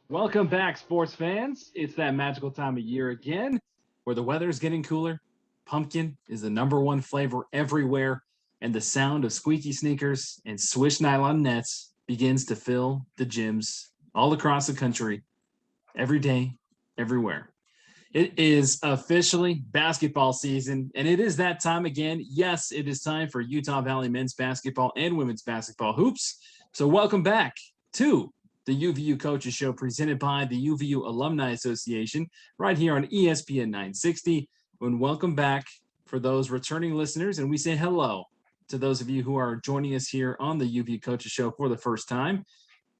Welcome back, sports fans. It's that magical time of year again where the weather is getting cooler. Pumpkin is the number one flavor everywhere, and the sound of squeaky sneakers and swish nylon nets begins to fill the gyms all across the country, every day, everywhere. It is officially basketball season, and it is that time again. Yes, it is time for Utah Valley men's basketball and women's basketball hoops. So, welcome back to the UVU Coaches Show presented by the UVU Alumni Association right here on ESPN 960. And welcome back for those returning listeners. And we say hello to those of you who are joining us here on the UVU Coaches Show for the first time.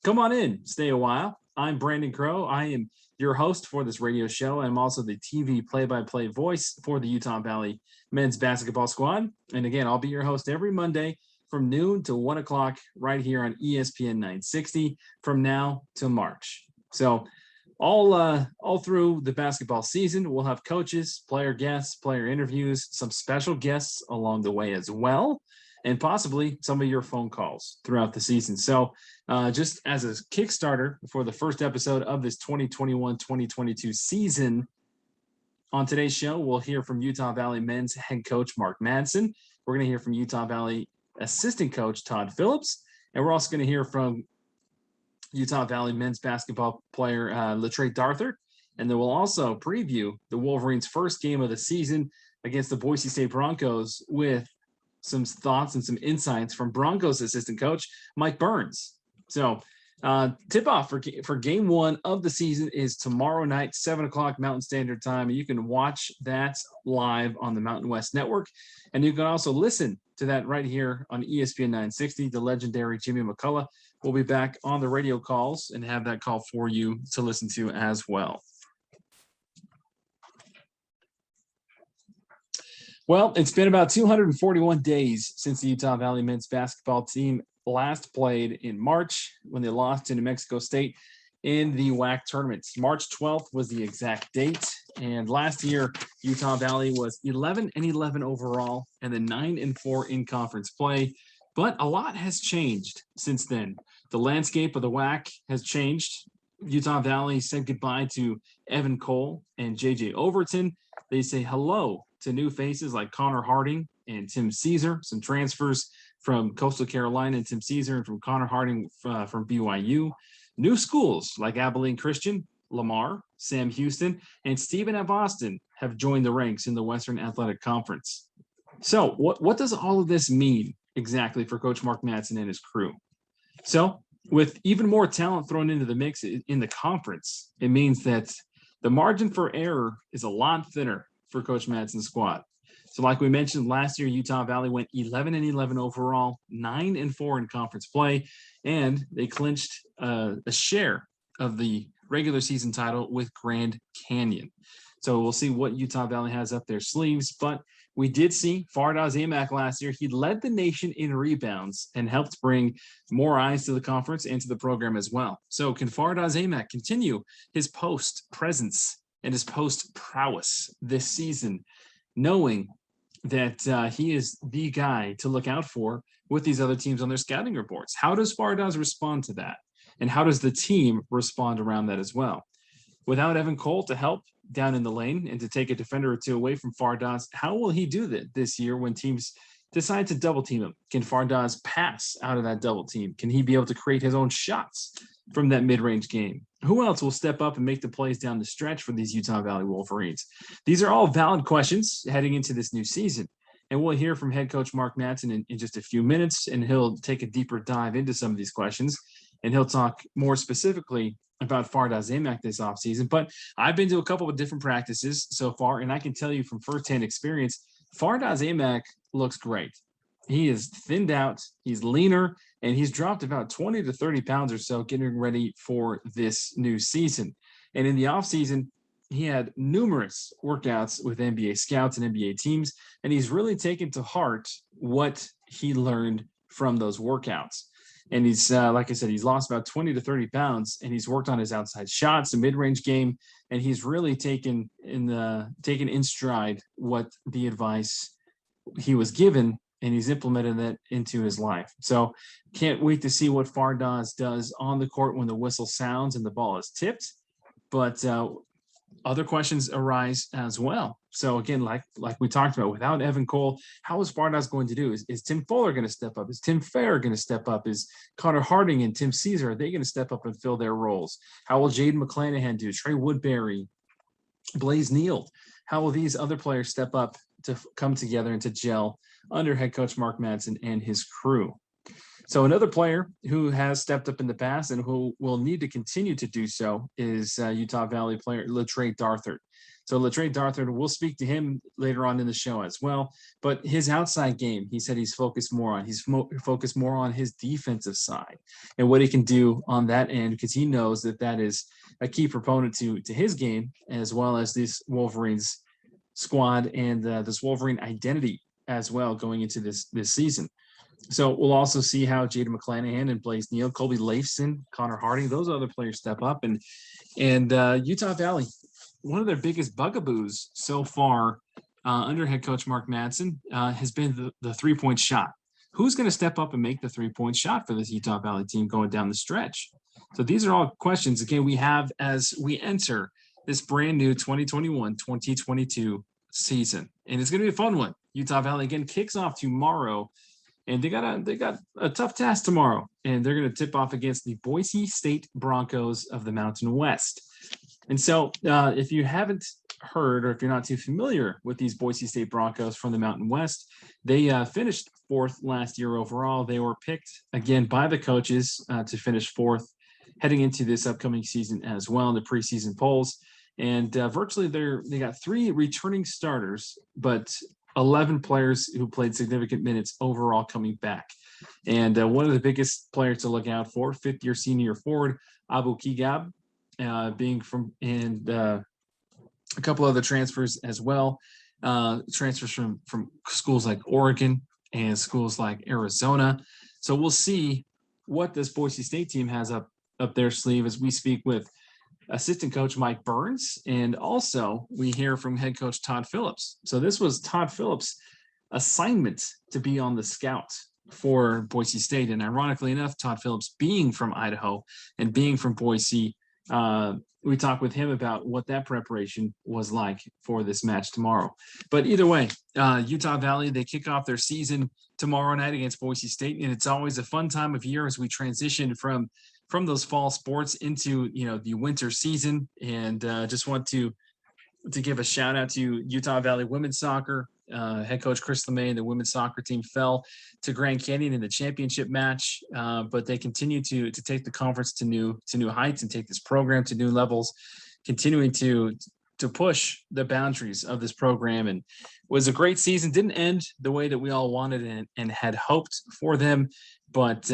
Come on in, stay a while. I'm Brandon Crow. I am your host for this radio show. I'm also the TV play-by-play voice for the Utah Valley men's basketball squad. And again, I'll be your host every Monday from noon to 1 o'clock right here on ESPN 960 from now till March. So all through the basketball season, we'll have coaches, player guests, player interviews, some special guests along the way as well, and possibly some of your phone calls throughout the season. So just as a Kickstarter for the first episode of this 2021-2022 season, on today's show, we'll hear from Utah Valley men's head coach Mark Madsen. We're going to hear from Utah Valley assistant coach Todd Phillips, and we're also going to hear from Utah Valley men's basketball player Latrey Darthart, and then we'll also preview the Wolverines' first game of the season against the Boise State Broncos with some thoughts and some insights from Broncos assistant coach Mike Burns. So tip-off for game one of the season is tomorrow night, 7 o'clock Mountain Standard Time. You can watch that live on the Mountain West Network, and you can also listen to that right here on ESPN 960. The legendary Jimmy McCullough will be back on the radio calls and have that call for you to listen to as well. Well, it's been about 241 days since the Utah Valley men's basketball team last played in March when they lost to New Mexico State in the WAC tournament. March 12th was the exact date. And last year, Utah Valley was 11-11 overall and then 9-4 in conference play. But a lot has changed since then. The landscape of the WAC has changed. Utah Valley said goodbye to Evan Cole and JJ Overton. They say hello to new faces like Connor Harding and Tim Caesar, some transfers from Coastal Carolina and Tim Caesar, and from Connor Harding from BYU. New schools like Abilene Christian, Lamar, Sam Houston, and Stephen F. Austin have joined the ranks in the Western Athletic Conference. So what does all of this mean exactly for Coach Mark Madsen and his crew? So with even more talent thrown into the mix in the conference, it means that the margin for error is a lot thinner for Coach Madsen's squad. So like we mentioned, last year, Utah Valley went 11-11 overall, 9-4 in conference play, and they clinched a share of the regular season title with Grand Canyon. So we'll see what Utah Valley has up their sleeves, but we did see Fardaws Aimaq last year. He led the nation in rebounds and helped bring more eyes to the conference and to the program as well. So can Fardaws Aimaq continue his post presence and his post prowess this season, knowing that he is the guy to look out for with these other teams on their scouting reports? How does Fardaws respond to that? And how does the team respond around that as well? Without Evan Cole to help down in the lane and to take a defender or two away from Fardaws, how will he do that this year when teams decide to double team him? Can Fardaws pass out of that double team? Can he be able to create his own shots from that mid-range game? Who else will step up and make the plays down the stretch for these Utah Valley Wolverines? These are all valid questions heading into this new season. And we'll hear from head coach Mark Madsen in just a few minutes, and he'll take a deeper dive into some of these questions. And he'll talk more specifically about Fardaws Aimaq this offseason. But I've been to a couple of different practices so far, and I can tell you from firsthand experience, Fardaws Aimaq looks great. He is thinned out, he's leaner, and he's dropped about 20 to 30 pounds or so getting ready for this new season. And in the offseason, he had numerous workouts with NBA scouts and NBA teams, and he's really taken to heart what he learned from those workouts. And he's, like I said, he's lost about 20 to 30 pounds, and he's worked on his outside shots, the mid-range game, and he's really taken in stride what the advice he was given and he's implemented that into his life. So can't wait to see what Fardaws does on the court when the whistle sounds and the ball is tipped. But other questions arise as well. So again, like we talked about, without Evan Cole, how is Fardaws going to do? Is Tim Fuller going to step up? Is Tim Fair going to step up? Is Connor Harding and Tim Caesar, are they going to step up and fill their roles? How will Jaden McClanahan do? Trey Woodbury, Blaze Neal, how will these other players step up to come together and to gel under head coach Mark Madsen and his crew? So another player who has stepped up in the past and who will need to continue to do so is Utah Valley player Latrey Darthart. So Latrey Darthart, we'll speak to him later on in the show as well. But his outside game, he said he's focused more on. He's focused more on his defensive side and what he can do on that end, because he knows that that is a key proponent to his game, as well as this Wolverines squad and this Wolverine identity as well going into this season. So we'll also see how Jaden McClanahan and Blaze Neal, Colby Leifson, Connor Harding, those other players step up. And Utah Valley, one of their biggest bugaboos so far under head coach Mark Madsen has been the three-point shot. Who's going to step up and make the three-point shot for this Utah Valley team going down the stretch? So these are all questions, again, we have as we enter this brand new 2021-2022 season. And it's going to be a fun one. Utah Valley, again, kicks off tomorrow. And they got a tough task tomorrow, and they're going to tip off against the Boise State Broncos of the Mountain West. And so if you haven't heard, or if you're not too familiar with these Boise State Broncos from the Mountain West, they finished fourth last year overall. They were picked again by the coaches to finish fourth heading into this upcoming season as well in the preseason polls. And virtually they got 3 returning starters, but 11 players who played significant minutes overall coming back. And one of the biggest players to look out for, fifth-year senior forward, Abu Kigab, being from, and a couple other transfers as well, transfers from schools like Oregon and schools like Arizona. So we'll see what this Boise State team has up their sleeve as we speak with assistant coach Mike Burns, and also we hear from head coach Todd Phillips. So this was Todd Phillips' assignment to be on the scout for Boise State, and ironically enough, Todd Phillips being from Idaho and being from Boise, we talked with him about what that preparation was like for this match tomorrow. But either way, Utah Valley, they kick off their season tomorrow night against Boise State, and it's always a fun time of year as we transition from those fall sports into the winter season. And just want to give a shout out to Utah Valley women's soccer. Head coach Chris LeMay and the women's soccer team fell to Grand Canyon in the championship match, but they continue to take the conference to new heights and take this program to new levels, continuing to push the boundaries of this program. And was a great season. Didn't end the way that we all wanted and had hoped for them, but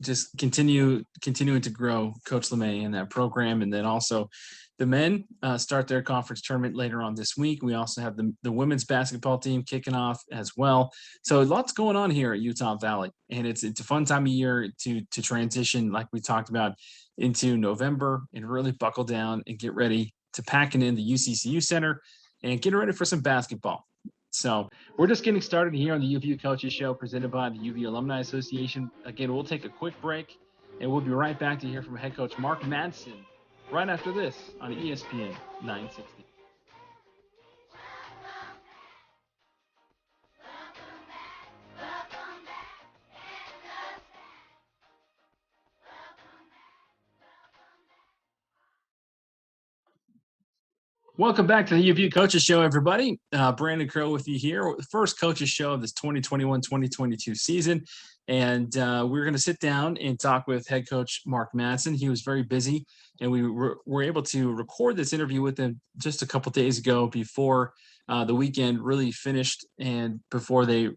just continuing to grow Coach LeMay in that program. And then also the men start their conference tournament later on this week. We also have the women's basketball team kicking off as well. So lots going on here at Utah Valley. And it's a fun time of year to transition, like we talked about, into November and really buckle down and get ready to packing in the UCCU Center and get ready for some basketball. So we're just getting started here on the UVU Coaches Show presented by the UVU Alumni Association. Again, we'll take a quick break, and we'll be right back to hear from head coach Mark Madsen right after this on ESPN 960. Welcome back to the UVU Coaches Show, everybody. Brandon Crow with you here. The first Coaches Show of this 2021-2022 season. And we're going to sit down and talk with head coach Mark Madsen. He was very busy, and we were able to record this interview with him just a couple days ago before the weekend really finished and before they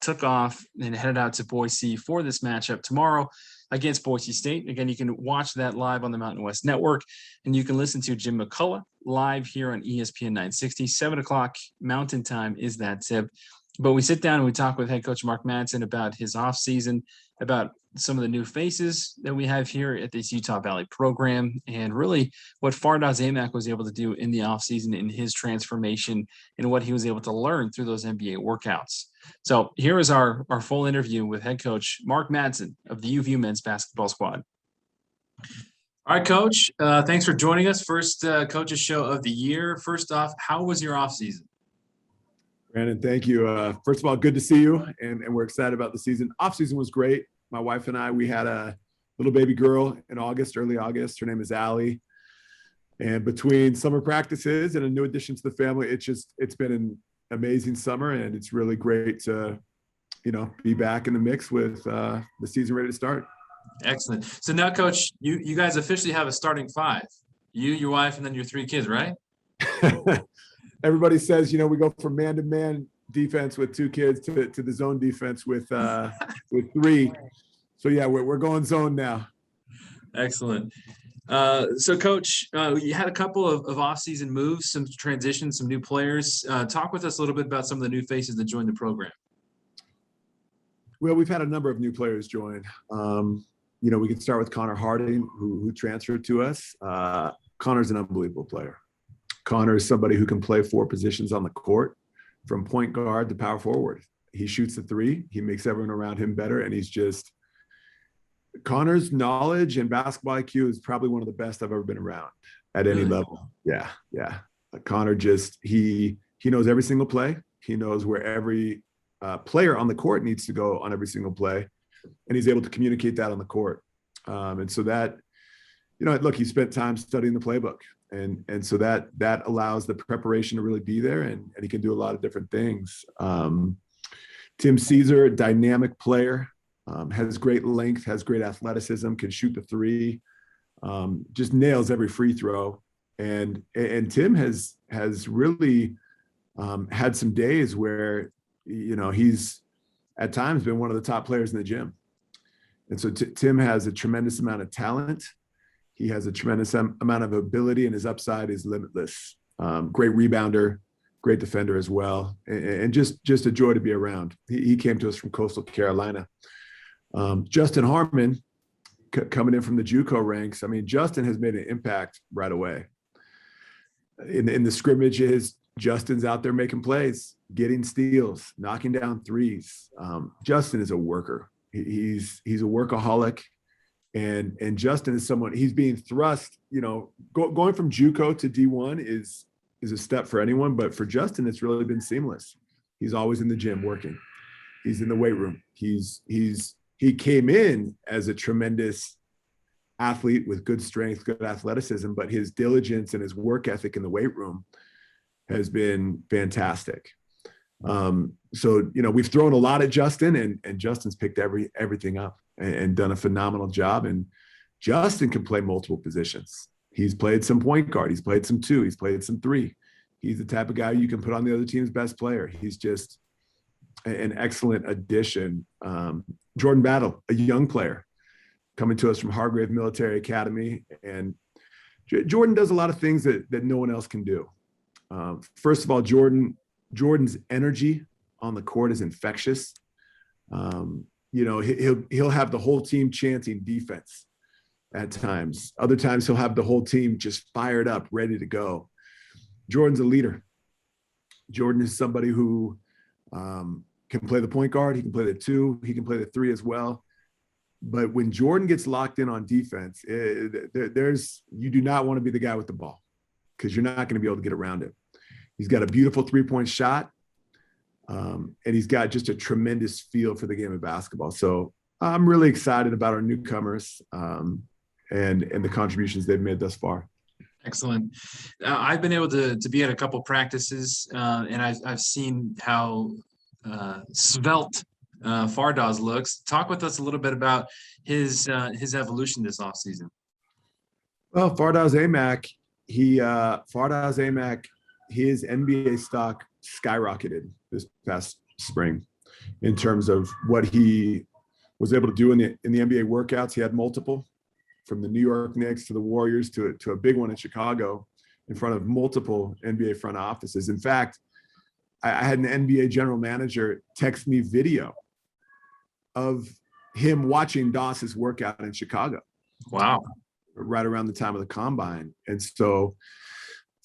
took off and headed out to Boise for this matchup tomorrow against Boise State. Again, you can watch that live on the Mountain West Network, and you can listen to Jim McCullough live here on ESPN 960. 7 o'clock Mountain Time is that tip. But we sit down and we talk with head coach Mark Madsen about his offseason, about some of the new faces that we have here at this Utah Valley program, and really what Fardaws Aimaq was able to do in the offseason in his transformation and what he was able to learn through those NBA workouts. So here is our full interview with head coach Mark Madsen of the UVU men's basketball squad. All right, Coach, thanks for joining us. First Coaches Show of the year. First off, how was your offseason? Brandon, thank you. First of all, good to see you, and we're excited about the season. Off-season was great. My wife and I, we had a little baby girl in August, early August. Her name is Allie. And between summer practices and a new addition to the family, it's been an amazing summer, and it's really great to, be back in the mix with the season ready to start. Excellent. So now, Coach, you guys officially have a starting five. You, your wife, and then your three kids, right? Everybody says, we go from man-to-man defense with two kids to the zone defense with three. So yeah, we're going zone now. Excellent. So Coach, you had a couple of off-season moves, some transitions, some new players. Talk with us a little bit about some of the new faces that joined the program. Well, we've had a number of new players join. We can start with Connor Harding, who transferred to us. Connor's an unbelievable player. Connor is somebody who can play four positions on the court, from point guard to power forward. He shoots the three. He makes everyone around him better, and Connor's knowledge and basketball IQ is probably one of the best I've ever been around at any level. Yeah. Connor he knows every single play. He knows where every player on the court needs to go on every single play, and he's able to communicate that on the court. And so that, look, he spent time studying the playbook. And so that allows the preparation to really be there, and he can do a lot of different things. Tim Caesar, dynamic player, has great length, has great athleticism, can shoot the three, just nails every free throw. And Tim has really had some days where, he's at times been one of the top players in the gym. And so Tim has a tremendous amount of talent. He has a tremendous amount of ability, and his upside is limitless. Great rebounder, great defender as well, and just a joy to be around. He came to us from Coastal Carolina. Justin Harmon, coming in from the JUCO ranks. I mean, Justin has made an impact right away. In the scrimmages, Justin's out there making plays, getting steals, knocking down threes. Justin is a worker. He's a workaholic. And Justin is someone, he's being thrust, going from JUCO to D1 is a step for anyone, but for Justin, it's really been seamless. He's always in the gym working. He's in the weight room. He came in as a tremendous athlete with good strength, good athleticism, but his diligence and his work ethic in the weight room has been fantastic. So, we've thrown a lot at Justin, and Justin's picked everything up and done a phenomenal job. And Justin can play multiple positions. He's played some point guard. He's played some two. He's played some three. He's the type of guy you can put on the other team's best player. He's just an excellent addition. Jordan Battle, a young player coming to us from Hargrave Military Academy. And Jordan does a lot of things that no one else can do. First of all, Jordan's energy on the court is infectious. He'll have the whole team chanting defense at times. Other times he'll have the whole team just fired up, ready to go. Jordan's a leader. Jordan is somebody who can play the point guard. He can play the two. He can play the three as well. But when Jordan gets locked in on defense, you do not want to be the guy with the ball, because you're not going to be able to get around him. He's got a beautiful three-point shot. And he's got just a tremendous feel for the game of basketball. So I'm really excited about our newcomers and the contributions they've made thus far. Excellent. I've been able to be at a couple practices, and I've seen how svelte Fardaws looks. Talk with us a little bit about his evolution this offseason. Well, Fardaws Aimaq, his NBA stock skyrocketed this past spring in terms of what he was able to do in the NBA workouts. He had multiple, from the New York Knicks to the Warriors to a big one in Chicago, in front of multiple NBA front offices. In fact, I had an NBA general manager text me video of him watching Doss's workout in Chicago. Wow. Right around the time of the combine. And so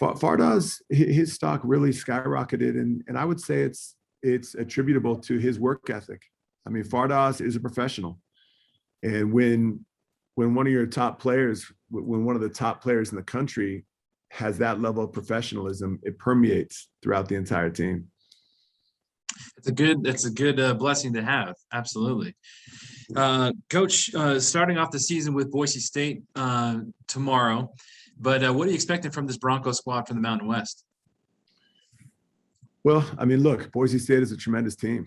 Fardaws, his stock really skyrocketed. And I would say it's attributable to his work ethic. I mean, Fardaws is a professional. And when one of your top players, when one of the top players in the country has that level of professionalism, it permeates throughout the entire team. It's a good blessing to have. Absolutely. Coach, starting off the season with Boise State tomorrow, but what are you expecting from this Broncos squad from the Mountain West? Well, I mean, look, Boise State is a tremendous team.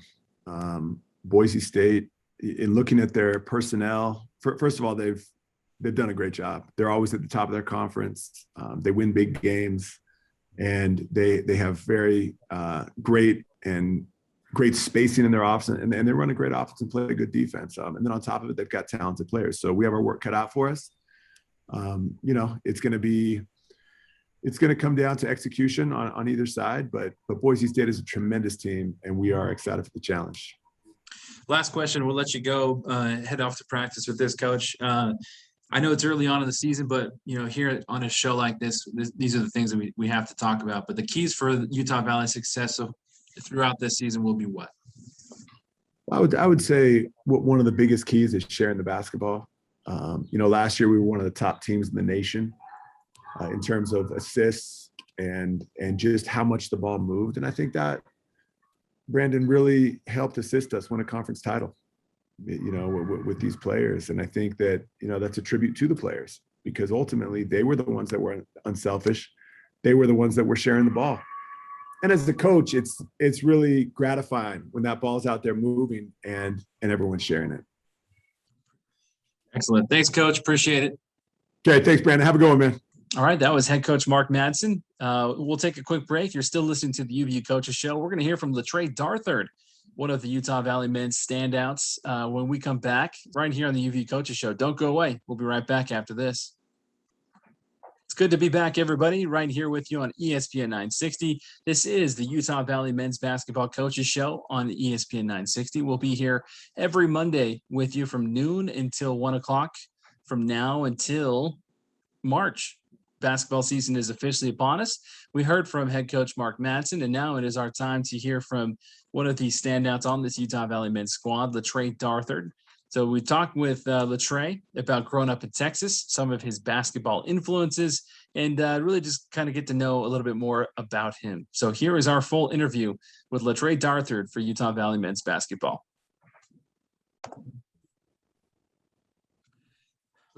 Boise State, in looking at their personnel, first of all, they've done a great job. They're always at the top of their conference. They win big games, and they have very great spacing in their offense, and they run a great offense and play a good defense. And then on top of it, they've got talented players. So we have our work cut out for us. It's going to come down to execution on either side, but Boise State is a tremendous team, and we are excited for the challenge. Last question. We'll let you go head off to practice with this, Coach. I know it's early on in the season, but here on a show like this, these are the things that we have to talk about. But the keys for Utah Valley success throughout this season will be what? I would say one of the biggest keys is sharing the basketball. Last year we were one of the top teams in the nation in terms of assists and just how much the ball moved. And I think that Brandon really helped assist us win a conference title, with these players. And I think that, that's a tribute to the players, because ultimately they were the ones that were unselfish. They were the ones that were sharing the ball. And as the coach, it's really gratifying when that ball's out there moving and everyone's sharing it. Excellent. Thanks, Coach. Appreciate it. Okay. Thanks, Brandon. Have a good one, man. All right. That was head coach Mark Madsen. We'll take a quick break. You're still listening to the UVU Coaches Show. We're going to hear from Latrey Darthart, one of the Utah Valley men's standouts, when we come back right here on the UVU Coaches Show. Don't go away. We'll be right back after this. It's good to be back, everybody, right here with you on ESPN 960. This is the Utah Valley Men's Basketball Coaches Show on ESPN 960. We'll be here every Monday with you from noon until 1 o'clock from now until March. Basketball season is officially upon us. We heard from head coach Mark Madsen, and now it is our time to hear from one of the standouts on this Utah Valley men's squad, Latrey Darthart. So we talked with Latrey about growing up in Texas, some of his basketball influences, and really just kind of get to know a little bit more about him. So here is our full interview with Latrey Darthart for Utah Valley men's basketball.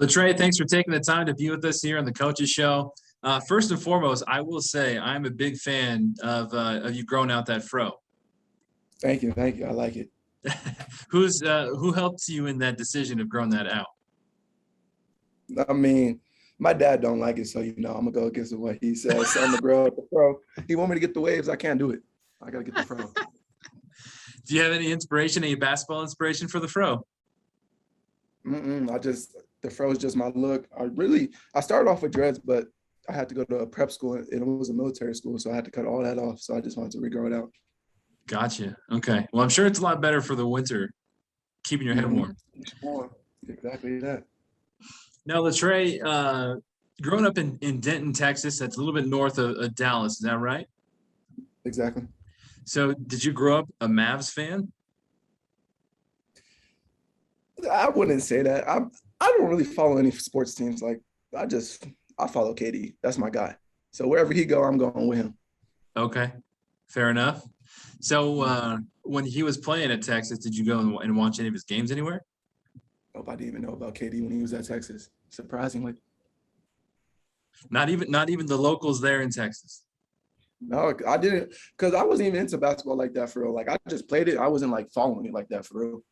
Latrey, thanks for taking the time to be with us here on the Coaches Show. First and foremost, I will say I'm a big fan of you growing out that fro. Thank you. I like it. Who helped you in that decision of growing that out? I mean, my dad don't like it, so I'm gonna go against what he says. So I'm gonna grow up the fro. He want me to get the waves. I can't do it. I gotta get the fro. Do you have any inspiration, any basketball inspiration for the fro? The fro is just my look. I started off with dreads, but I had to go to a prep school, and it was a military school, so I had to cut all that off. So I just wanted to regrow it out. Gotcha. Okay. Well, I'm sure it's a lot better for the winter, keeping your head warm. Exactly that. Now, Latrey, growing up in Denton, Texas, that's a little bit north of Dallas. Is that right? Exactly. So did you grow up a Mavs fan? I wouldn't say that. I don't really follow any sports teams. Like I follow KD. That's my guy. So wherever he go, I'm going with him. Okay. Fair enough. So when he was playing at Texas, did you go and watch any of his games anywhere? Nobody even know about KD when he was at Texas, surprisingly. Not even the locals there in Texas. No, I didn't, because I wasn't even into basketball like that for real. Like I just played it. I wasn't like following it like that for real.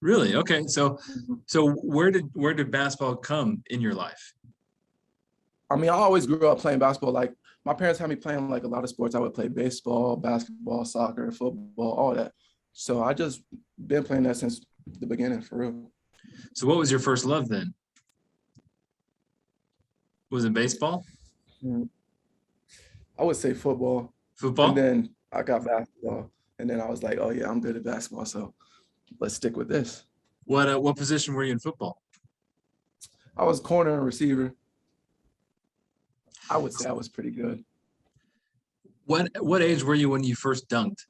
Really? Okay. So where did basketball come in your life? I mean, I always grew up playing basketball. Like my parents had me playing like a lot of sports. I would play baseball, basketball, soccer, football, all that. So I just been playing that since the beginning for real. So what was your first love then? Was it baseball? I would say football. Football? And then I got basketball. And then I was like, oh yeah, I'm good at basketball. So let's stick with this. What position were you in football? I was corner and receiver. I would say I was pretty good. What age were you when you first dunked?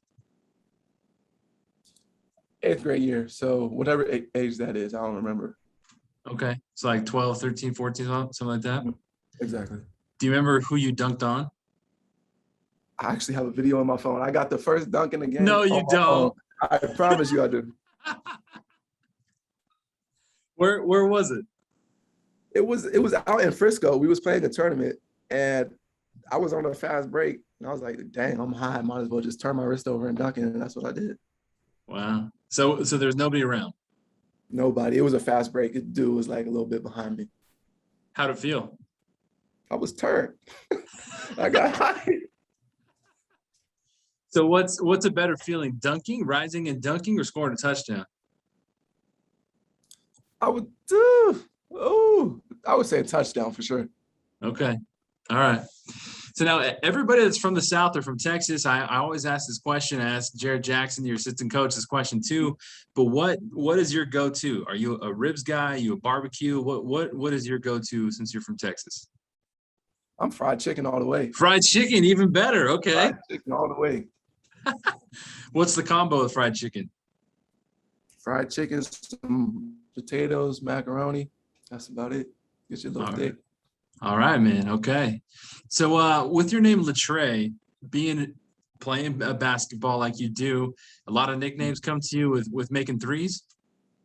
8th grade year. So whatever age that is, I don't remember. Okay. It's like 12, 13, 14, something like that. Exactly. Do you remember who you dunked on? I actually have a video on my phone. I got the first dunk in the game. No, you don't. I promise you I do. Where was it? It was out in Frisco. We was playing a tournament and I was on a fast break and I was like, dang, I'm high. Might as well just turn my wrist over and dunk it. And that's what I did. Wow. So there's nobody around. Nobody. It was a fast break. The dude was like a little bit behind me. How'd it feel? I was turned. I got high. So what's a better feeling, dunking, rising and dunking, or scoring a touchdown? I would say a touchdown for sure. Okay. All right. So now everybody that's from the South or from Texas, I always ask this question. I asked Jared Jackson, your assistant coach, this question too. But what is your go-to? Are you a ribs guy? Are you a barbecue? What is your go-to since you're from Texas? I'm fried chicken all the way. Fried chicken, even better. Okay. Fried chicken all the way. What's the combo with fried chicken? Fried chicken, some potatoes, macaroni. That's about it. Get your little dick. All right, man. Okay. So with your name Latrey, playing basketball like you do, a lot of nicknames come to you with making threes.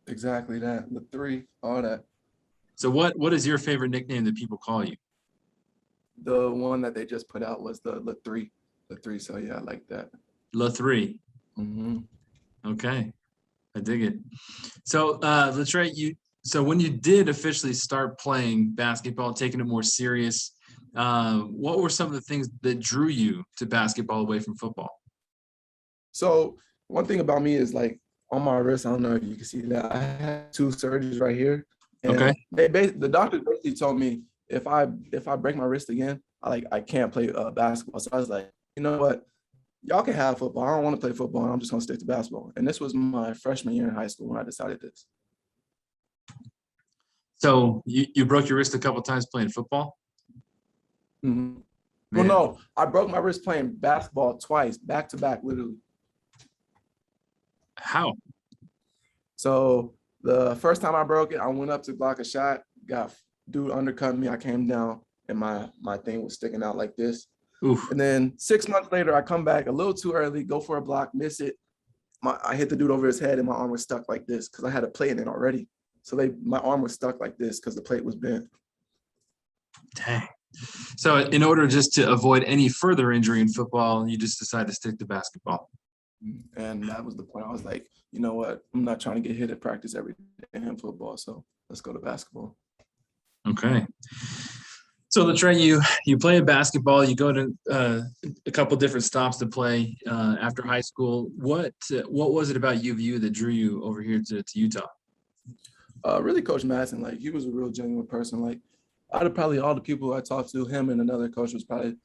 Exactly that. The three, all that. So what is your favorite nickname that people call you? The one that they just put out was the three. The three. So yeah, I like that. Latrey. Mm-hmm. Okay. I dig it. So Latrey, so when you did officially start playing basketball, taking it more serious, what were some of the things that drew you to basketball away from football? So one thing about me is like on my wrist, I don't know if you can see that, I had 2 surgeries right here. And okay. The doctor basically told me if I break my wrist again, I can't play basketball. So I was like, you know what? Y'all can have football. I don't want to play football. I'm just going to stick to basketball. And this was my freshman year in high school when I decided this. So you broke your wrist a couple times playing football? Mm-hmm. Well, no, I broke my wrist playing basketball twice, back to back, literally. How? So the first time I broke it, I went up to block a shot, dude undercut me. I came down and my thing was sticking out like this. Oof. And then 6 months later, I come back a little too early, go for a block, miss it. I hit the dude over his head and my arm was stuck like this because I had a plate in it already. So my arm was stuck like this because the plate was bent. Dang. So in order just to avoid any further injury in football, you just decided to stick to basketball. And that was the point. I was like, you know what? I'm not trying to get hit at practice every day in football. So let's go to basketball. Okay. So Latrey, you play basketball, you go to a couple different stops to play after high school. What was it about UVU that drew you over here to Utah? Really, Coach Madsen, like he was a real genuine person. Like out of probably all the people I talked to, him and another coach was probably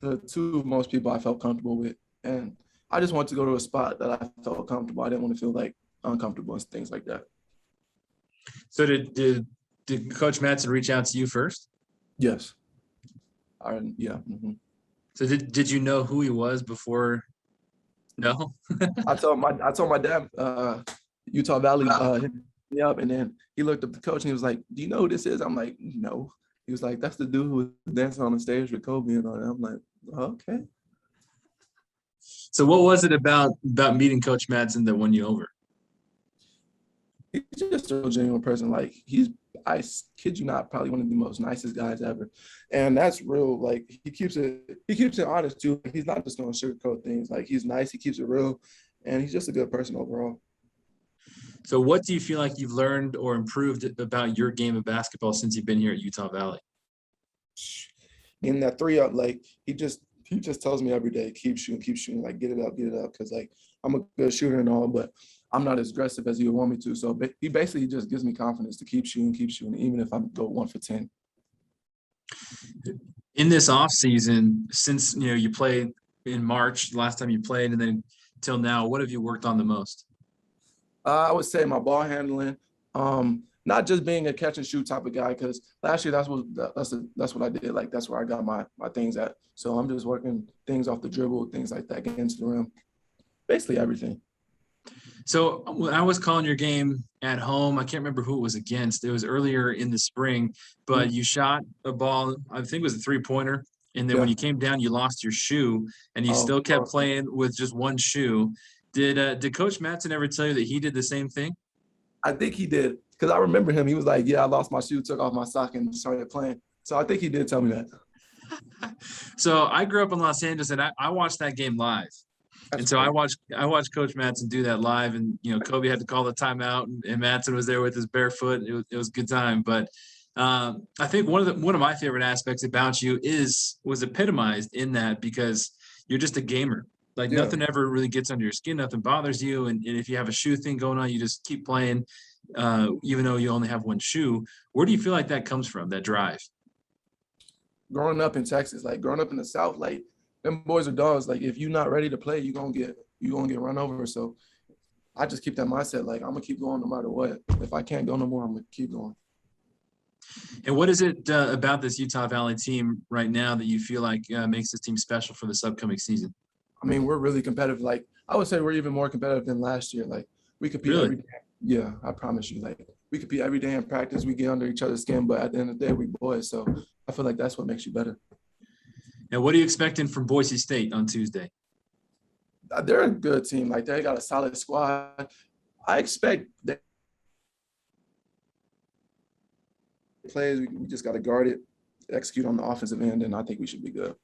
the 2 most people I felt comfortable with. And I just wanted to go to a spot that I felt comfortable. I didn't want to feel like uncomfortable and things like that. So did Coach Madsen reach out to you first? Yes. Yeah. Mm-hmm. So did you know who he was before? No. I told my dad, Utah Valley, hit me up, and then he looked up the coach and he was like, "Do you know who this is?" I'm like, "No." He was like, "That's the dude who was dancing on the stage with Kobe and all that." I'm like, "Okay." So what was it about meeting Coach Madsen that won you over? He's just a real genuine person. Like I kid you not, probably one of the most nicest guys ever. And that's real. Like he keeps it honest too. He's not just going to sugarcoat things. Like he's nice. He keeps it real. And he's just a good person overall. So what do you feel like you've learned or improved about your game of basketball since you've been here at Utah Valley? In that 3-up, like he just tells me every day, keep shooting, like get it up. Cause like I'm a good shooter and all, but I'm not as aggressive as he would want me to. So he basically just gives me confidence to keep shooting, even if I go 1 for 10. In this off season, since you played in March, last time you played, and then till now, what have you worked on the most? I would say my ball handling, not just being a catch and shoot type of guy, because last year that's what I did. Like that's where I got my things at. So I'm just working things off the dribble, things like that, getting to the rim, basically everything. So when I was calling your game at home, I can't remember who it was against. It was earlier in the spring, but you shot a ball, I think it was a 3-pointer. And then when you came down, you lost your shoe and you still kept playing with just one shoe. Did Coach Matson ever tell you that he did the same thing? I think he did, because I remember him. He was like, yeah, I lost my shoe, took off my sock and started playing. So I think he did tell me that. So I grew up in Los Angeles and I watched that game live. And so I watched Coach Matson do that live, and Kobe had to call the timeout, and Matson was there with his bare foot. It was a good time. But I think one of my favorite aspects about you was epitomized in that, because you're just a gamer. Like nothing ever really gets under your skin, nothing bothers you, and if you have a shoe thing going on, you just keep playing, even though you only have one shoe. Where do you feel like that comes from? That drive? Growing up in Texas, like growing up in the South, like them boys are dogs. Like if you're not ready to play, you're gonna get run over. So I just keep that mindset. Like I'm gonna keep going no matter what. If I can't go no more, I'm gonna keep going. And what is it about this Utah Valley team right now that you feel like makes this team special for this upcoming season? I mean, we're really competitive. Like I would say we're even more competitive than last year. Like we compete every day. Yeah, I promise you. Like we compete every day in practice. We get under each other's skin, but at the end of the day, we boys. So I feel like that's what makes you better. And what are you expecting from Boise State on Tuesday? They're a good team. Like they got a solid squad. I expect that plays. We just got to guard it, execute on the offensive end, and I think we should be good.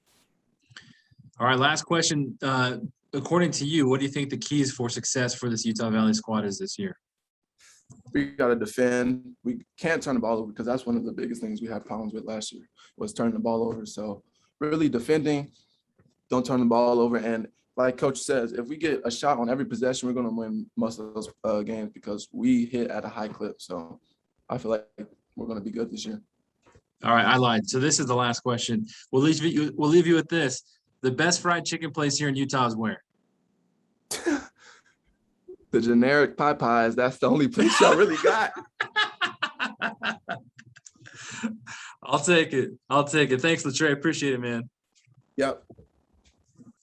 All right, last question. According to you, what do you think the keys for success for this Utah Valley squad is this year? We got to defend. We can't turn the ball over, because that's one of the biggest things we had problems with last year, was turning the ball over. So really defending, don't turn the ball over. And like Coach says, if we get a shot on every possession, we're going to win most of those games, because we hit at a high clip. So I feel like we're going to be good this year. All right, I lied. So this is the last question. We'll leave you with this. The best fried chicken place here in Utah is where? The generic Popeyes. That's the only place y'all really got. I'll take it. Thanks, Latrey. Appreciate it, man. Yep.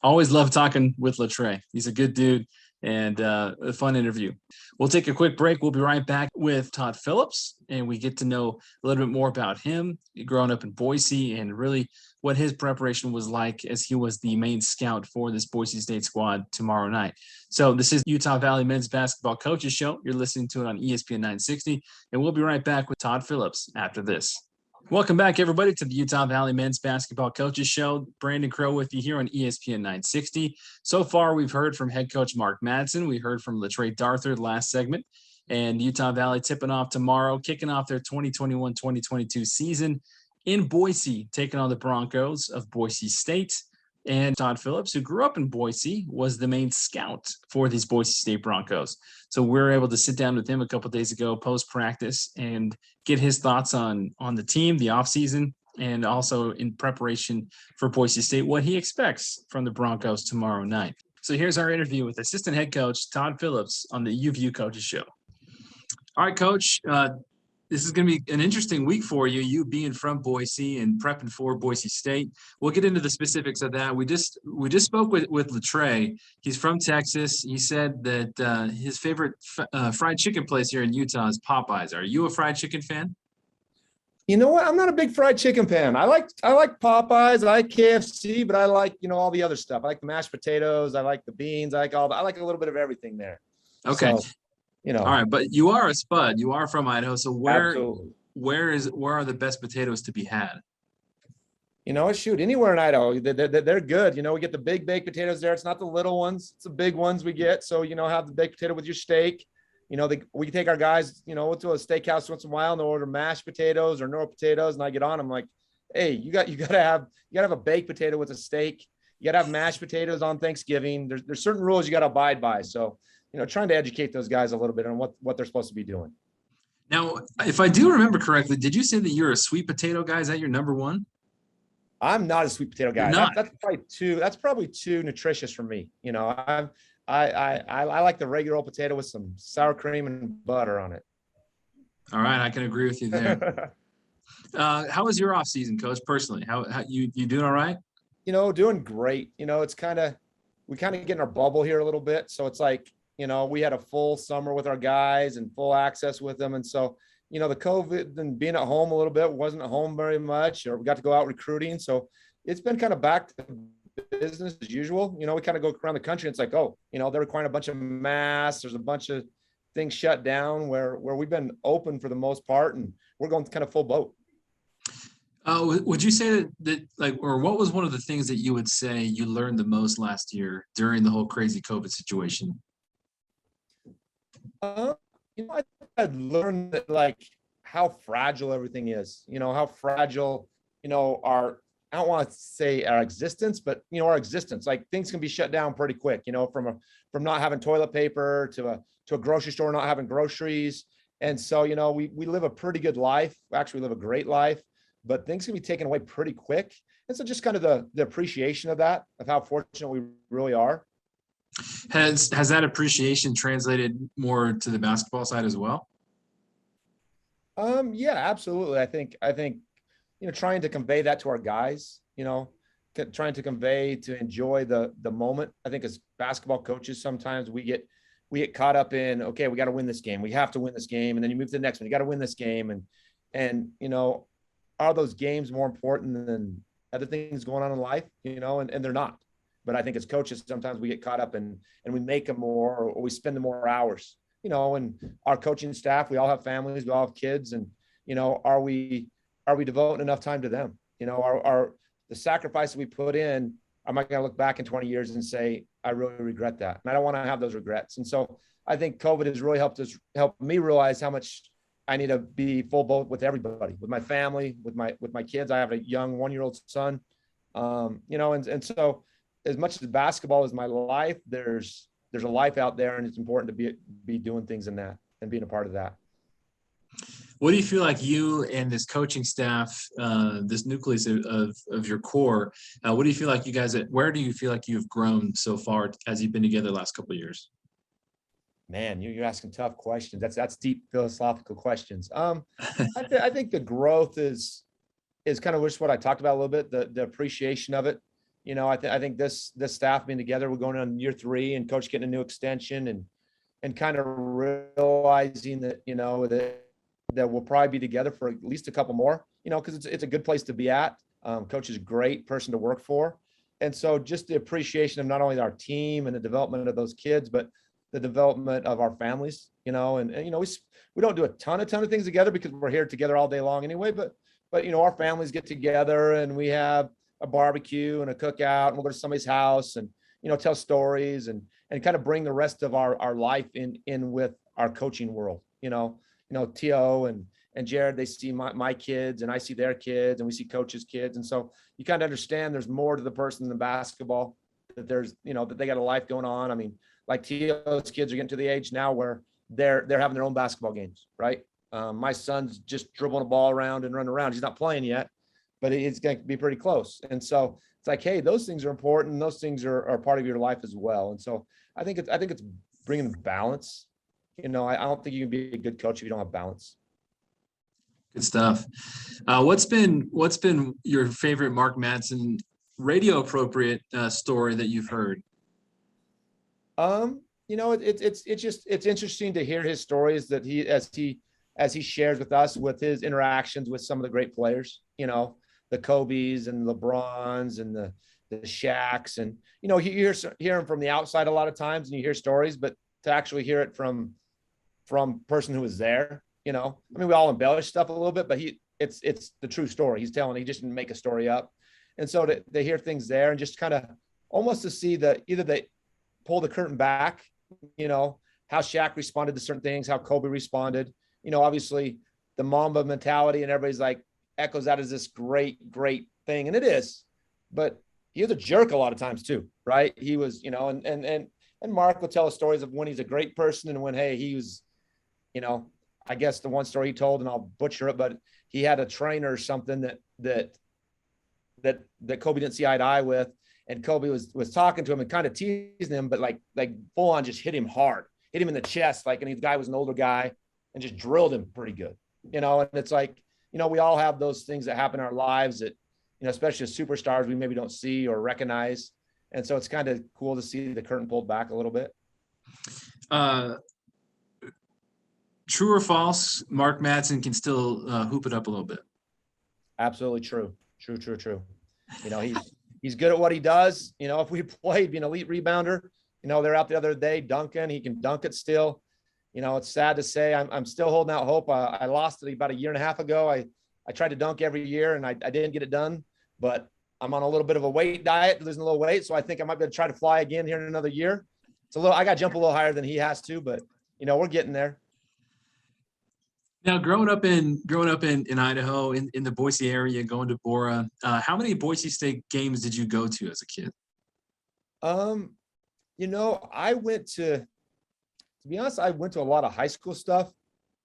Always love talking with Latrey. He's a good dude and a fun interview. We'll take a quick break. We'll be right back with Todd Phillips, and we get to know a little bit more about him growing up in Boise and really what his preparation was like as he was the main scout for this Boise State squad tomorrow night. So this is Utah Valley Men's Basketball Coaches Show. You're listening to it on ESPN 960, and we'll be right back with Todd Phillips after this. Welcome back, everybody, to the Utah Valley Men's Basketball Coaches Show. Brandon Crow with you here on ESPN 960. So far, we've heard from head coach Mark Madsen. We heard from Latrey Darthart last segment. And Utah Valley tipping off tomorrow, kicking off their 2021-2022 season in Boise, taking on the Broncos of Boise State. And Todd Phillips, who grew up in Boise, was the main scout for these Boise State Broncos. So we were able to sit down with him a couple of days ago post-practice and get his thoughts on the team, the offseason, and also in preparation for Boise State, what he expects from the Broncos tomorrow night. So here's our interview with assistant head coach Todd Phillips on the UVU Coaches Show. All right, Coach, this is going to be an interesting week for you, you being from Boise and prepping for Boise State. We'll get into the specifics of that. We just spoke with Latrey. He's from Texas. He said that his favorite fried chicken place here in Utah is Popeyes. Are you a fried chicken fan? You know what? I'm not a big fried chicken fan. I like Popeyes. I like KFC, but I like, all the other stuff. I like the mashed potatoes. I like the beans. I like a little bit of everything there. Okay. So, all right, but you are a Spud. You are from Idaho. So where are the best potatoes to be had? Shoot, anywhere in Idaho, they're good. We get the big baked potatoes there. It's not the little ones; it's the big ones we get. So have the baked potato with your steak. We can take our guys, to a steakhouse once in a while, and they'll order mashed potatoes or Nora potatoes, and I get on them like, hey, you gotta have a baked potato with a steak. You gotta have mashed potatoes on Thanksgiving. There's certain rules you gotta abide by. So. Trying to educate those guys a little bit on what they're supposed to be doing. Now, if I do remember correctly, did you say that you're a sweet potato guy? Is that your number one? I'm not a sweet potato guy. That's probably too nutritious for me. I like the regular old potato with some sour cream and butter on it. All right, I can agree with you there. How was your off season, Coach? Personally, how you doing? All right. Doing great. It's we kind of get in our bubble here a little bit. So it's like, we had a full summer with our guys and full access with them. And so, the COVID and being at home a little bit, wasn't at home very much, or we got to go out recruiting. So it's been kind of back to business as usual. We kind of go around the country. And it's like, oh, they're requiring a bunch of masks. There's a bunch of things shut down where we've been open for the most part, and we're going kind of full boat. Would you say that or what was one of the things that you would say you learned the most last year during the whole crazy COVID situation? I learned that how fragile everything is, how fragile, our, I don't want to say our existence, but our existence, things can be shut down pretty quick, from not having toilet paper to a grocery store, not having groceries. And so, we live a pretty good life. Actually, we live a great life, but things can be taken away pretty quick. And so just kind of the appreciation of that, of how fortunate we really are. Has that appreciation translated more to the basketball side as well? Yeah, absolutely. I think, trying to convey that to our guys, trying to convey, to enjoy the moment. I think as basketball coaches, sometimes we get caught up in, okay, we got to win this game. We have to win this game. And then you move to the next one. You got to win this game. And, are those games more important than other things going on in life, and they're not. But I think as coaches, sometimes we get caught up and we make them more, or we spend more hours, and our coaching staff, we all have families, we all have kids, and, are we devoting enough time to them? Are the sacrifice that we put in, am I going to look back in 20 years and say, I really regret that? And I don't want to have those regrets. And so I think COVID has really helped me realize how much I need to be full boat with everybody, with my family, with my kids. I have a young 1-year-old son, and so as much as basketball is my life, there's a life out there, and it's important to be doing things in that and being a part of that. What do you feel like you and this coaching staff, this nucleus of your core, what do you feel like you guys, where do you feel like you've grown so far as you've been together the last couple of years? Man, you're asking tough questions. That's deep philosophical questions. I think the growth is kind of just what I talked about a little bit, the appreciation of it. I think this staff being together, we're going on year 3, and coach getting a new extension and kind of realizing that, that we'll probably be together for at least a couple more, because it's a good place to be at. Coach is a great person to work for. And so just the appreciation of not only our team and the development of those kids, but the development of our families, we don't do a ton of things together because we're here together all day long anyway, but our families get together and we have a barbecue and a cookout, and we'll go to somebody's house and, tell stories and kind of bring the rest of our life in with our coaching world. T.O. and Jared, they see my kids and I see their kids, and we see coaches' kids. And so you kind of understand there's more to the person than basketball, that there's, that they got a life going on. I mean, like T.O.'s kids are getting to the age now where they're having their own basketball games, right? My son's just dribbling a ball around and running around. He's not playing yet, but it's going to be pretty close. And so it's like, hey, those things are important. And those things are part of your life as well. And so I think it's bringing balance. I don't think you can be a good coach if you don't have balance. Good stuff. What's been your favorite Mark Madsen radio appropriate story that you've heard? It's interesting to hear his stories that as he shares with us with his interactions with some of the great players, the Kobe's and LeBrons and the Shaqs, and you hear him from the outside a lot of times, and you hear stories, but to actually hear it from person who was there, we all embellish stuff a little bit, but it's the true story he's telling. He just didn't make a story up. And so to hear things there and just kind of almost to see either they pull the curtain back, how Shaq responded to certain things, how Kobe responded, obviously the Mamba mentality, and everybody's like echoes that as this great thing. And it is, but he was a jerk a lot of times too, right? He was, and Mark will tell us stories of when he's a great person and when, hey, he was, I guess the one story he told, and I'll butcher it, but he had a trainer or something that Kobe didn't see eye to eye with. and Kobe was talking to him and kind of teasing him, but like full on just hit him hard, hit him in the chest, like, and the guy was an older guy and just drilled him pretty good, and it's like, we all have those things that happen in our lives that, especially as superstars, we maybe don't see or recognize. And so it's kind of cool to see the curtain pulled back a little bit. True or false, Mark Madsen can still hoop it up a little bit? Absolutely true. True. He's good at what he does. If we played an elite rebounder, they're out the other day dunking. He can dunk it still. It's sad to say I'm still holding out hope. I lost it about a year and a half ago. I tried to dunk every year and I didn't get it done, but I'm on a little bit of a weight diet, losing a little weight. So I think I might be able to try to fly again here in another year. I got to jump a little higher than he has to, but we're getting there. Now, growing up in Idaho, in the Boise area, going to Bora, how many Boise State games did you go to as a kid? I went to be honest, I went to a lot of high school stuff.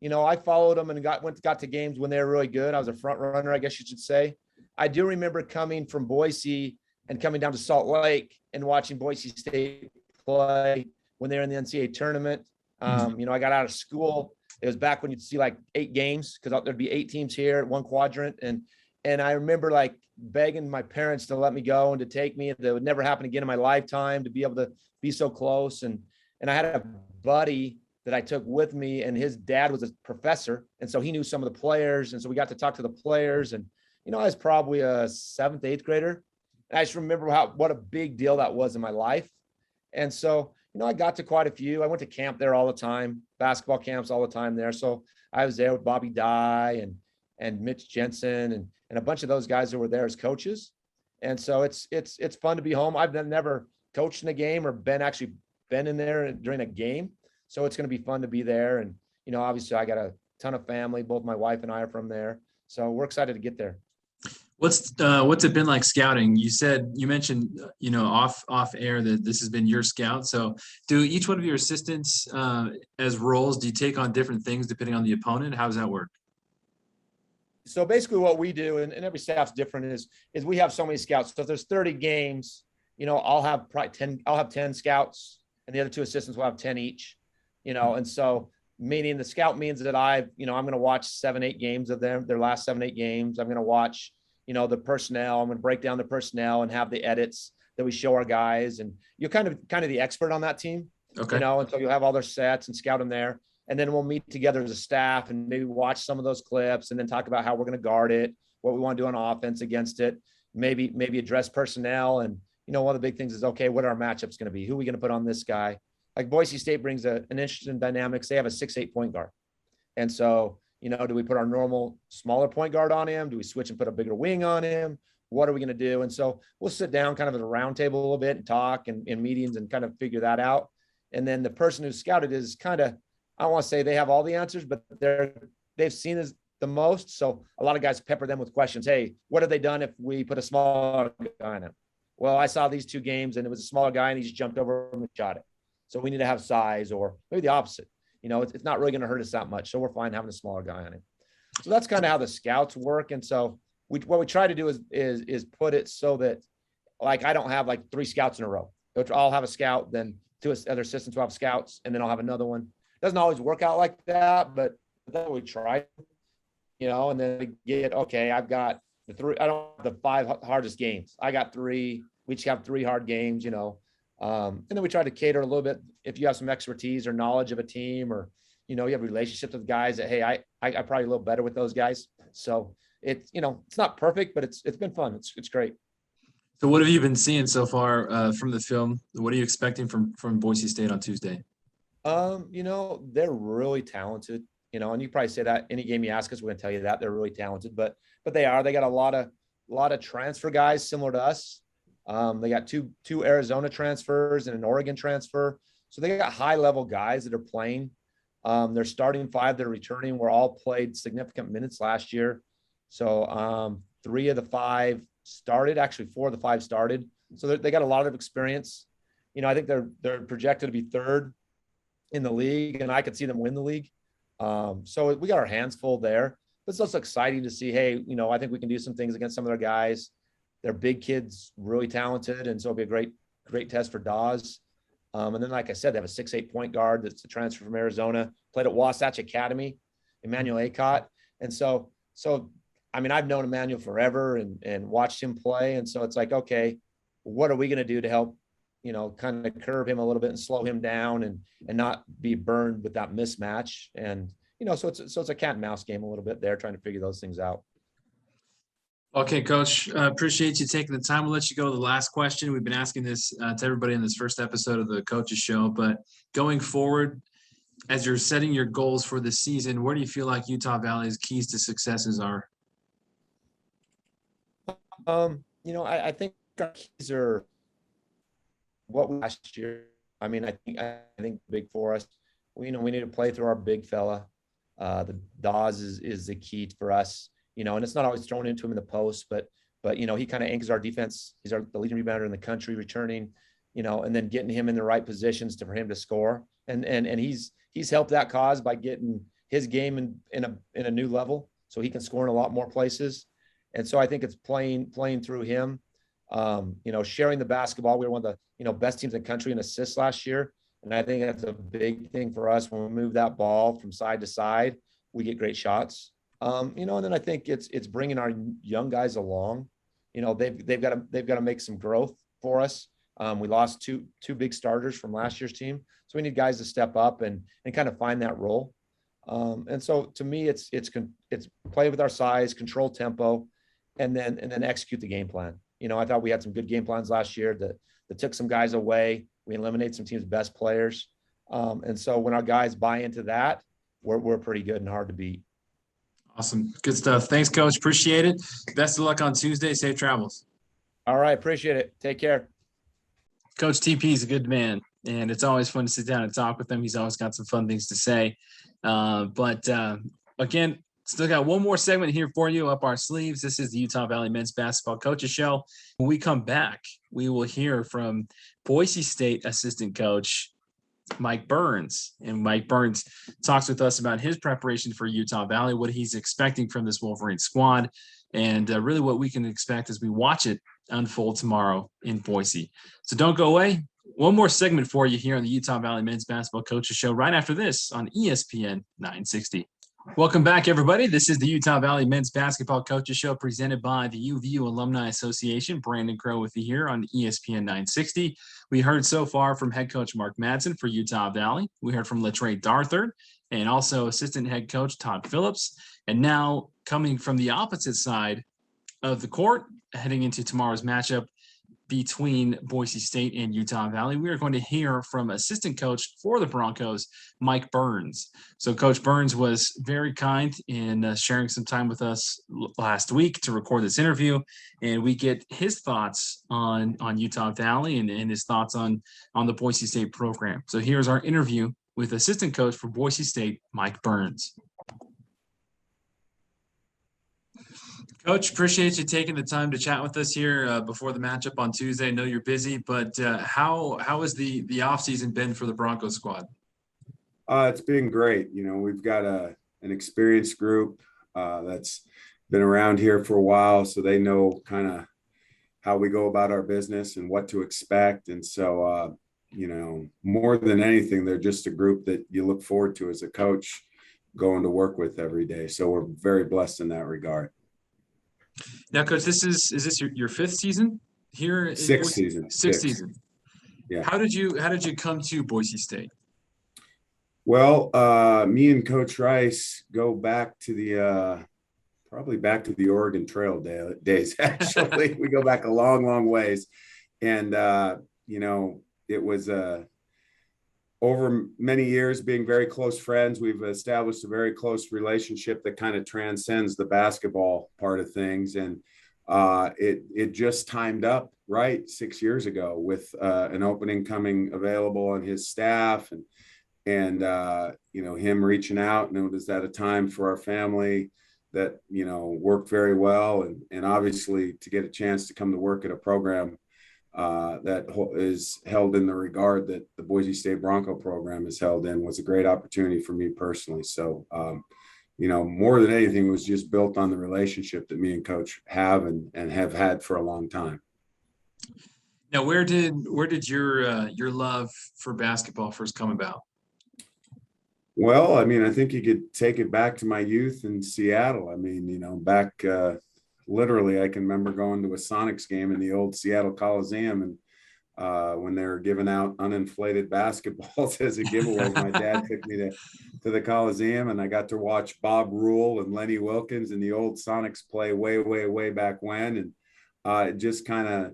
I followed them and got to games when they were really good. I was a front runner, I guess you should say. I do remember coming from Boise and coming down to Salt Lake and watching Boise State play when they were in the NCAA tournament. I got out of school. It was back when you'd see like 8 games because there'd be 8 teams here at one quadrant. And I remember like begging my parents to let me go and to take me. That would never happen again in my lifetime, to be able to be so close. And I had a buddy that I took with me, and his dad was a professor. And so he knew some of the players. And so we got to talk to the players. And, I was probably a 7th, 8th grader. And I just remember what a big deal that was in my life. And so, I got to quite a few. I went to camp there all the time, basketball camps all the time there. So I was there with Bobby Dye and Mitch Jensen and a bunch of those guys who were there as coaches. And so it's fun to be home. I've never coached in a game or been in there during a game. So it's going to be fun to be there. And, obviously I got a ton of family. Both my wife and I are from there. So we're excited to get there. What's it been like scouting? You mentioned, off air that this has been your scout. So do each one of your assistants as roles, do you take on different things depending on the opponent? How does that work? So basically what we do, and every staff's different, is we have so many scouts. So if there's 30 games, I'll have probably 10 scouts, and the other 2 assistants will have 10 each, and so meaning the scout means that I'm going to watch 7-8 games of their last 7-8 games. I'm going to watch, the personnel. I'm going to break down the personnel and have the edits that we show our guys. And you're kind of the expert on that team, okay. And so you'll have all their sets and scout them there. And then we'll meet together as a staff and maybe watch some of those clips and then talk about how we're going to guard it, what we want to do on offense against it, maybe address personnel. And, one of the big things is, okay, what are our matchups going to be? Who are we going to put on this guy? Like Boise State brings an interesting dynamics. They have a 6'8" point guard. And so, do we put our normal smaller point guard on him? Do we switch and put a bigger wing on him? What are we going to do? And so we'll sit down kind of at a round table a little bit and talk and in meetings and kind of figure that out. And then the person who's scouted is kind of, I don't want to say they have all the answers, but they've seen as the most. So a lot of guys pepper them with questions. Hey, what have they done if we put a smaller guy on him? Well, I saw these 2 games and it was a smaller guy and he just jumped over him and shot it. So we need to have size, or maybe the opposite. It's not really going to hurt us that much. So we're fine having a smaller guy on him. So that's kind of how the scouts work. And so what we try to do is put it so that, like, I don't have like 3 scouts in a row. I'll have a scout, then 2 other assistants will have scouts, and then I'll have another one. Doesn't always work out like that, but that's what we try, and then we get, okay, I've got the 3, I don't have the 5 hardest games. I got 3, we each have 3 hard games, and then we try to cater a little bit. If you have some expertise or knowledge of a team, or, you have relationships with guys that, hey, I probably a little better with those guys. So it's not perfect, but it's been fun. It's great. So what have you been seeing so far from the film? What are you expecting from Boise State on Tuesday? They're really talented, and you probably say that any game you ask us, we're going to tell you that they're really talented, but they got a lot of transfer guys similar to us. They got two Arizona transfers and an Oregon transfer. So they got high level guys that are playing. Their starting 5 that are returning were all played significant minutes last year. So 3 of the 5 started, actually 4 of the 5 started. So they got a lot of experience. I think they're projected to be 3rd in the league, and I could see them win the league. So we got our hands full there. But it's also exciting to see, hey, I think we can do some things against some of their guys. Their big kid's really talented, and so it'll be a great test for Dawes. And then, like I said, they have a 6'8" point guard that's a transfer from Arizona, played at Wasatch Academy, Emmanuel Acott. And so I mean, I've known Emmanuel forever and watched him play. And so it's like, okay, what are we going to do to help, kind of curb him a little bit and slow him down and not be burned with that mismatch. And, so it's a cat and mouse game a little bit there, trying to figure those things out. Okay, Coach, appreciate you taking the time. We'll let you go to the last question. We've been asking this to everybody in this first episode of the Coaches Show, but going forward, as you're setting your goals for the season, where do you feel like Utah Valley's keys to successes are? I think our keys are what we last year. I mean, I think big for us. We need to play through our big fella. The Dawes is the key for us. And it's not always thrown into him in the post, but he kind of anchors our defense. He's the leading rebounder in the country, returning, and then getting him in the right positions for him to score. And he's helped that cause by getting his game in a new level, so he can score in a lot more places. And so I think it's playing through him, sharing the basketball. We were one of the best teams in the country in assists last year, and I think that's a big thing for us. When we move that ball from side to side, we get great shots. And then I think it's bringing our young guys along. They've got to make some growth for us. We lost two big starters from last year's team, so we need guys to step up and kind of find that role. And so to me, it's play with our size, control tempo, and then execute the game plan. I thought we had some good game plans last year that took some guys away. We eliminated some teams' best players. And so when our guys buy into that, we're pretty good and hard to beat. Awesome. Good stuff. Thanks, Coach. Appreciate it. Best of luck on Tuesday. Safe travels. All right. Appreciate it. Take care. Coach TP is a good man, and it's always fun to sit down and talk with him. He's always got some fun things to say. But again, still got one more segment here for you up our sleeves. This is the Utah Valley Men's Basketball Coaches Show. When we come back, we will hear from Boise State assistant coach Mike Burns. And Mike Burns talks with us about his preparation for Utah Valley, what he's expecting from this Wolverine squad, and really what we can expect as we watch it unfold tomorrow in Boise. So don't go away. One more segment for you here on the Utah Valley Men's Basketball Coaches Show right after this on ESPN 960. Welcome back, everybody. This is the Utah Valley Men's Basketball Coaches Show presented by the UVU Alumni Association. Brandon Crow with you here on ESPN 960. We heard so far from head coach Mark Madsen for Utah Valley. We heard from Latrey Darthart and also assistant head coach Todd Phillips. And now coming from the opposite side of the court, heading into tomorrow's matchup between Boise State and Utah Valley, we are going to hear from assistant coach for the Broncos, Mike Burns. So Coach Burns was very kind in sharing some time with us last week to record this interview, and we get his thoughts on Utah Valley and his thoughts on the Boise State program. So here's our interview with assistant coach for Boise State, Mike Burns. Coach, appreciate you taking the time to chat with us here before the matchup on Tuesday. I know you're busy, but how has the offseason been for the Broncos squad? It's been great. We've got an experienced group that's been around here for a while, so they know kind of how we go about our business and what to expect. And so, more than anything, they're just a group that you look forward to as a coach going to work with every day. So we're very blessed in that regard. Now, Coach, is this your fifth season here? Sixth season. Yeah. How did you come to Boise State? Well, me and Coach Rice go back to the probably back to the Oregon Trail days. Actually, we go back a long, long ways, and it was over many years being very close friends. We've established a very close relationship that kind of transcends the basketball part of things. And it just timed up right 6 years ago with an opening coming available on his staff and him reaching out. And it was at a time for our family that, worked very well. And obviously to get a chance to come to work at a program that is held in the regard that the Boise State Bronco program is held in was a great opportunity for me personally. So, more than anything, it was just built on the relationship that me and Coach have and have had for a long time. Now, where did your love for basketball first come about? Well, I mean, I think you could take it back to my youth in Seattle. I mean, back literally, I can remember going to a Sonics game in the old Seattle Coliseum, and when they were giving out uninflated basketballs as a giveaway, my dad took me to the Coliseum, and I got to watch Bob Rule and Lenny Wilkins and the old Sonics play way back when, and it just kind of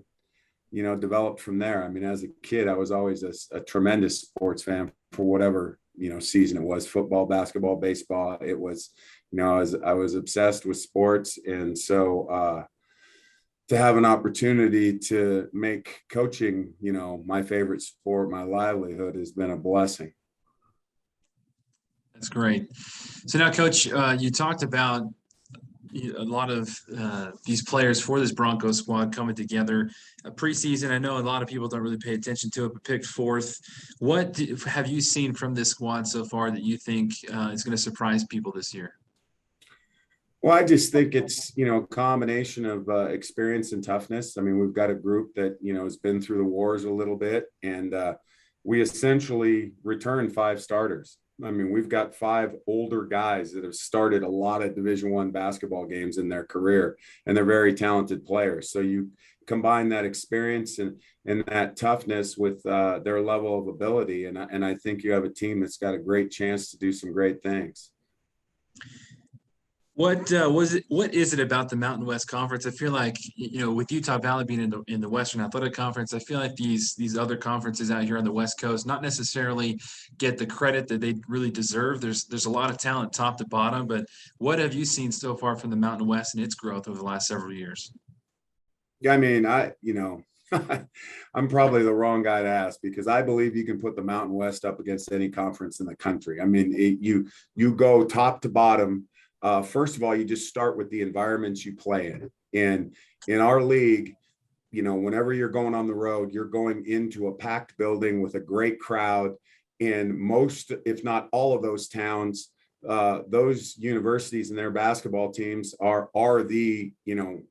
developed from there. I mean, as a kid, I was always a tremendous sports fan for whatever season it was: football, basketball, baseball. It was, I was obsessed with sports, and so to have an opportunity to make coaching, my favorite sport, my livelihood, has been a blessing. That's great. So now, Coach, you talked about a lot of these players for this Broncos squad coming together. Preseason, I know a lot of people don't really pay attention to it, but picked fourth. What have you seen from this squad so far that you think is going to surprise people this year? Well, I just think it's, a combination of experience and toughness. I mean, we've got a group that, has been through the wars a little bit, and we essentially returned 5 starters. I mean, we've got 5 older guys that have started a lot of Division I basketball games in their career, and they're very talented players. So you combine that experience and that toughness with their level of ability, and I think you have a team that's got a great chance to do some great things. What is it about the Mountain West Conference? I feel like, with Utah Valley being in the Western Athletic Conference, I feel like these other conferences out here on the West Coast not necessarily get the credit that they really deserve. There's a lot of talent top to bottom, but what have you seen so far from the Mountain West and its growth over the last several years? Yeah, I mean, I'm probably the wrong guy to ask, because I believe you can put the Mountain West up against any conference in the country. I mean, you go top to bottom. First of all, you just start with the environments you play in. And in our league, whenever you're going on the road, you're going into a packed building with a great crowd. In most, if not all of those towns, those universities and their basketball teams are the,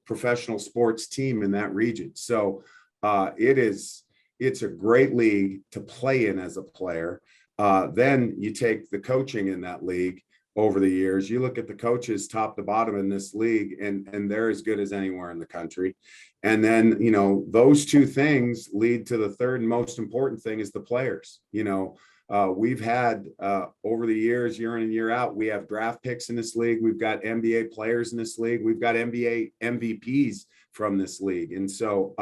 professional sports team in that region. So it's a great league to play in as a player. Then you take the coaching in that league. Over the years, you look at the coaches top to bottom in this league, and they're as good as anywhere in the country. And then, those two things lead to the third and most important thing, is the players. We've had over the years, year in and year out, we have draft picks in this league. We've got NBA players in this league. We've got NBA MVPs from this league. And so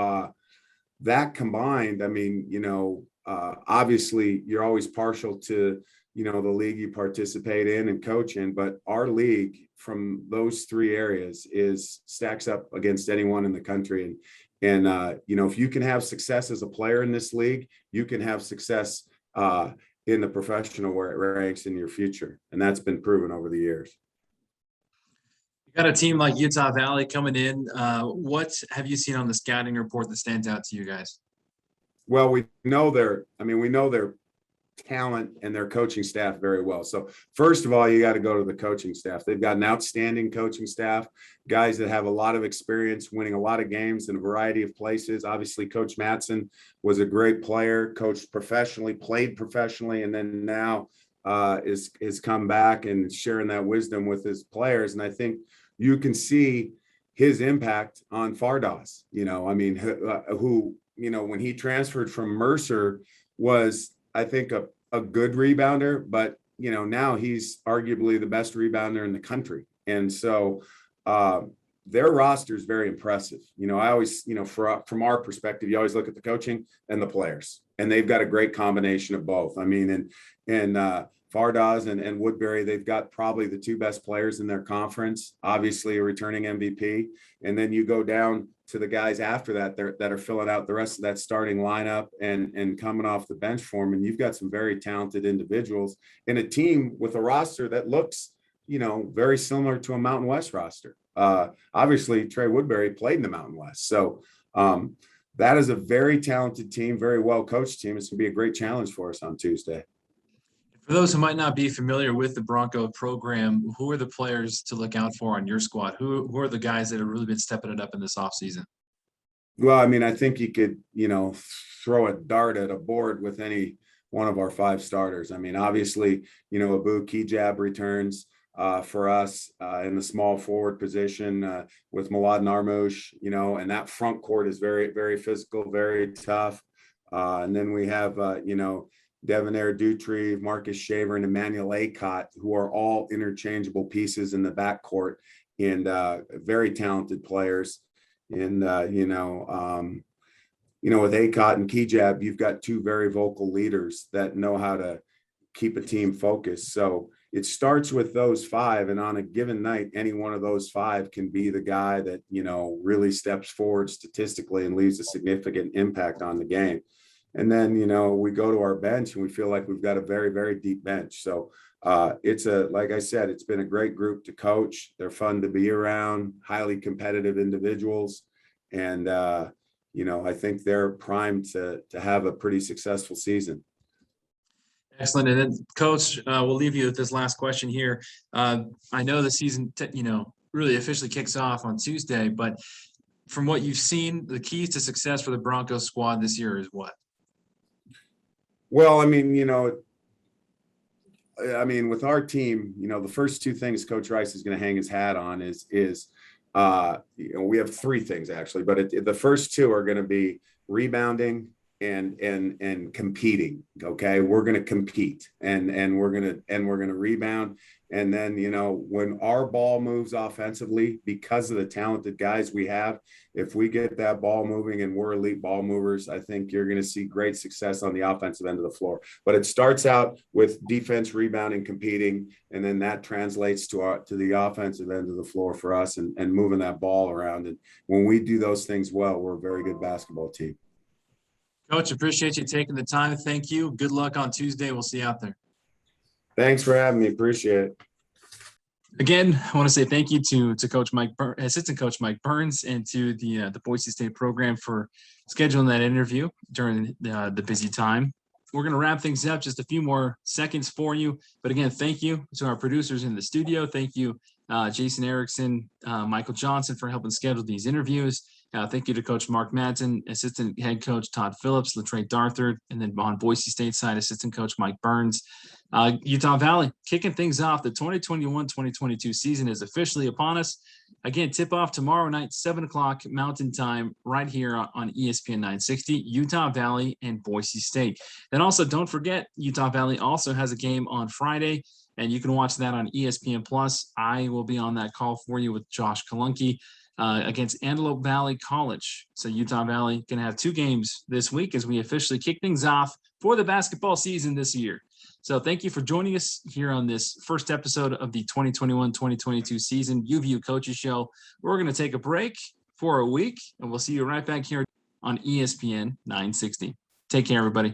that combined, I mean, obviously you're always partial to the league you participate in and coach in, but our league from those 3 areas stacks up against anyone in the country. And if you can have success as a player in this league, you can have success in the professional where it ranks in your future. And that's been proven over the years. You got a team like Utah Valley coming in. What have you seen on the scouting report that stands out to you guys? Well, we know their talent and their coaching staff very well. So first of all, you got to go to the coaching staff. They've got an outstanding coaching staff, guys that have a lot of experience winning a lot of games in a variety of places. Obviously, Coach Matson was a great player, coached professionally, played professionally, and then now is come back and sharing that wisdom with his players. And I think you can see his impact on Fardaws, who, when he transferred from Mercer was, I think, a good rebounder, but now he's arguably the best rebounder in the country. And so their roster is very impressive. I always, from our perspective, you always look at the coaching and the players, and they've got a great combination of both. I mean, and Fardaws and Woodbury, they've got probably the 2 best players in their conference, obviously a returning MVP. And then you go down to the guys after that that are filling out the rest of that starting lineup and coming off the bench for them. And you've got some very talented individuals in a team with a roster that looks, very similar to a Mountain West roster. Obviously, Trey Woodbury played in the Mountain West. So that is a very talented team, very well coached team. It's going to be a great challenge for us on Tuesday. For those who might not be familiar with the Bronco program, who are the players to look out for on your squad? Who are the guys that have really been stepping it up in this offseason? Well, I mean, I think you could, throw a dart at a board with any one of our 5 starters. I mean, obviously, Abu Kijab returns for us in the small forward position with Milad Narmouche, and that front court is very, very physical, very tough. And then we have, Devonair Dutry, Marcus Shaver, and Emmanuel Acott, who are all interchangeable pieces in the backcourt and very talented players. And, with Acott and Kijab, you've got 2 very vocal leaders that know how to keep a team focused. So it starts with those 5. And on a given night, any one of those 5 can be the guy that, really steps forward statistically and leaves a significant impact on the game. And then, we go to our bench and we feel like we've got a very, very deep bench. So like I said, it's been a great group to coach. They're fun to be around, highly competitive individuals. And, I think they're primed to have a pretty successful season. Excellent. And then, Coach, we'll leave you with this last question here. I know the season, really officially kicks off on Tuesday, but from what you've seen, the keys to success for the Broncos squad this year is what? Well, I mean, with our team, the first 2 things Coach Rice is going to hang his hat on is we have 3 things actually, but the first 2 are going to be rebounding and competing. Okay, we're going to compete and we're going to rebound. And then, when our ball moves offensively, because of the talented guys we have, if we get that ball moving and we're elite ball movers, I think you're going to see great success on the offensive end of the floor. But it starts out with defense, rebounding, competing, and then that translates to the offensive end of the floor for us and moving that ball around. And when we do those things well, we're a very good basketball team. Coach, appreciate you taking the time. Thank you. Good luck on Tuesday. We'll see you out there. Thanks for having me. Appreciate it. Again, I want to say thank you to Coach Assistant Coach Mike Burns, and to the Boise State program for scheduling that interview during the busy time. We're going to wrap things up, just a few more seconds for you. But again, thank you to our producers in the studio. Thank you, Jason Erickson, Michael Johnson, for helping schedule these interviews. Thank you to Coach Mark Madsen, Assistant Head Coach Todd Phillips, Latrey Darthart, and then on Boise State side, Assistant Coach Mike Burns. Utah Valley kicking things off. The 2021-2022 season is officially upon us. Again, tip-off tomorrow night, 7 o'clock Mountain Time, right here on ESPN 960, Utah Valley and Boise State. Then also, don't forget, Utah Valley also has a game on Friday, and you can watch that on ESPN+. I will be on that call for you with Josh Kalunke against Antelope Valley College. So Utah Valley can have 2 games this week as we officially kick things off for the basketball season this year. So thank you for joining us here on this first episode of the 2021-2022 season UVU Coaches Show. We're going to take a break for a week, and we'll see you right back here on ESPN 960. Take care, everybody.